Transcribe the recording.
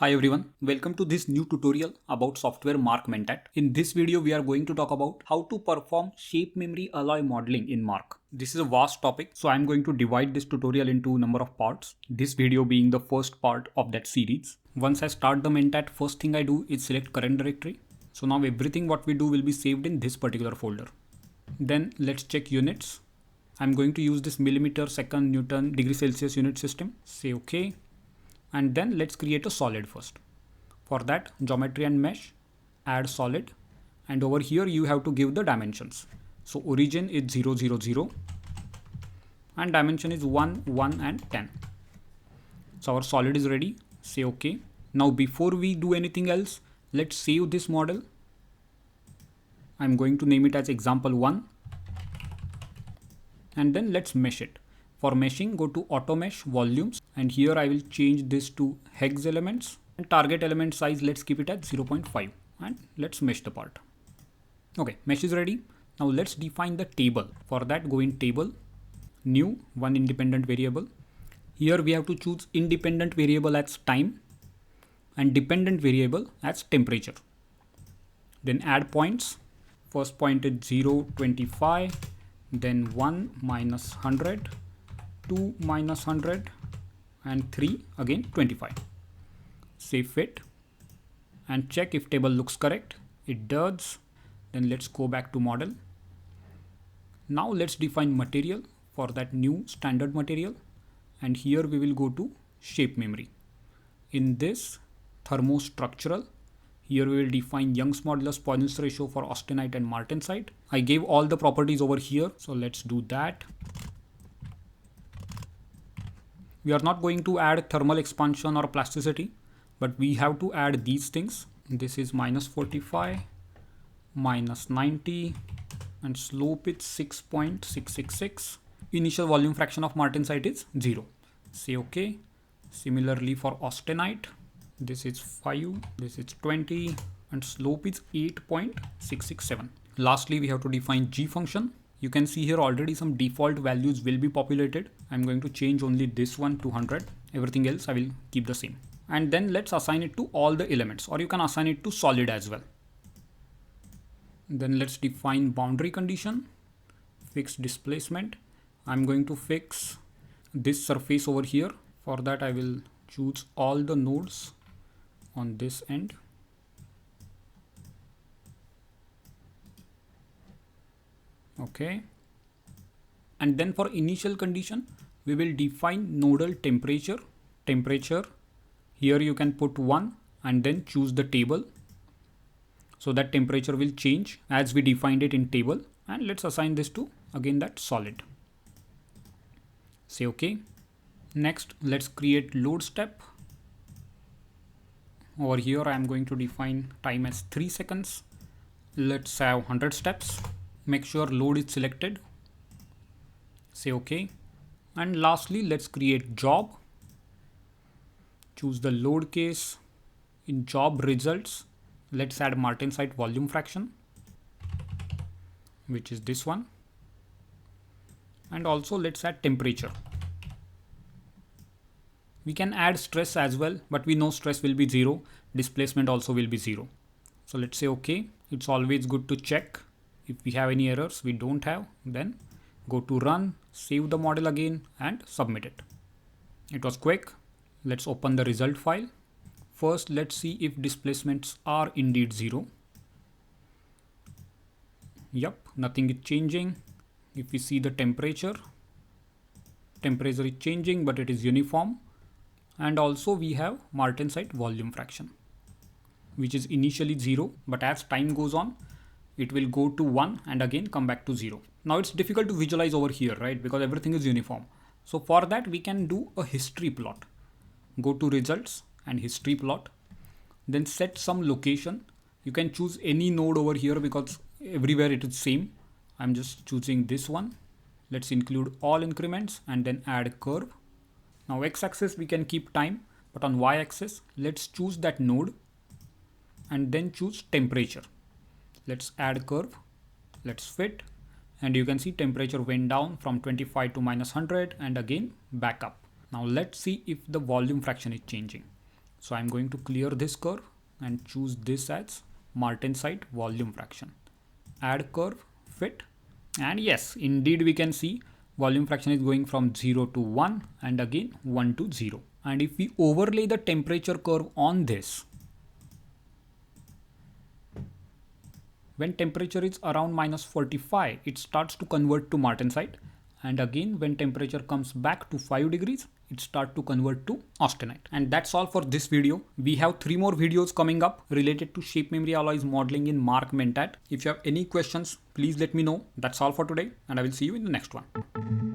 Hi everyone, welcome to this new tutorial about software Marc Mentat. In this video, we are going to talk about how to perform shape memory alloy modeling in Marc. This is a vast topic, so I'm going to divide this tutorial into a number of parts, this video being the first part of that series. Once I start the Mentat, first thing I do is select current directory. So now everything what we do will be saved in this particular folder. Then let's check units. I'm going to use this millimeter, second, Newton, degree Celsius unit system. Say OK. And then let's create a solid first. For that, geometry and mesh, add solid, and over here you have to give the dimensions. So origin is 0, 0, 0 and dimension is 1, 1 and 10. So our solid is ready. Say OK. Now before we do anything else, let's save this model. I'm going to name it as example 1 and then let's mesh it. For meshing, go to auto mesh volumes, and here I will change this to hex elements, and target element size, let's keep it at 0.5, and let's mesh the part. Okay, mesh is ready. Now let's define the table. For that, go in table, new, one independent variable. Here we have to choose independent variable as time and dependent variable as temperature. Then add points. First point is 0, 25, then 1 minus 100, 2 minus 100 and 3 again 25. Save fit and check if table looks correct. It does. Then let's go back to model. Now let's define material. For that, new standard material, and here we will go to shape memory. In this thermostructural, here we will define Young's modulus, Poisson's ratio for austenite and martensite. I gave all the properties over here, so let's do that. We are not going to add thermal expansion or plasticity, but we have to add these things. This is minus 45, minus 90, and slope is 6.666. Initial volume fraction of martensite is 0. Say OK. Similarly for austenite, this is 5, this is 20, and slope is 8.667. Lastly, we have to define G function. You can see here already some default values will be populated. I'm going to change only this one to 100. Everything else I will keep the same. And then let's assign it to all the elements, or you can assign it to solid as well. Then let's define boundary condition, fix displacement. I'm going to fix this surface over here. For that, I will choose all the nodes on this end. Okay. And then for initial condition, we will define nodal temperature. Here you can put 1 and then choose the table. So that temperature will change as we defined it in table. And let's assign this to again that solid. Say OK. Next, let's create load step. Over here, I am going to define time as 3 seconds. Let's have 100 steps. Make sure load is selected. Say OK. And lastly, let's create job. Choose the load case. In job results, let's add martensite volume fraction, which is this one. And also let's add temperature. We can add stress as well, but we know stress will be 0. Displacement also will be 0. So let's say OK. It's always good to check. If we have any errors, we don't have, then go to run, save the model again and submit it. It was quick. Let's open the result file. First, let's see if displacements are indeed 0. Yep, nothing is changing. If we see the temperature is changing, but it is uniform. And also we have martensite volume fraction, which is initially 0, but as time goes on, it will go to 1 and again come back to 0. Now it's difficult to visualize over here, right? Because everything is uniform. So for that, we can do a history plot. Go to results and history plot. Then set some location. You can choose any node over here because everywhere it is same. I'm just choosing this one. Let's include all increments and then add curve. Now x-axis we can keep time, but on y-axis, let's choose that node and then choose temperature. Let's add curve, let's fit, and you can see temperature went down from 25 to minus 100 and again back up. Now let's see if the volume fraction is changing. So I'm going to clear this curve and choose this as martensite volume fraction. Add curve, fit, and yes, indeed we can see volume fraction is going from 0 to 1 and again 1 to 0. And if we overlay the temperature curve on this, when temperature is around -45, it starts to convert to martensite. And again, when temperature comes back to 5 degrees, it starts to convert to austenite. And that's all for this video. We have 3 more videos coming up related to shape memory alloys modeling in Marc Mentat. If you have any questions, please let me know. That's all for today, and I will see you in the next one.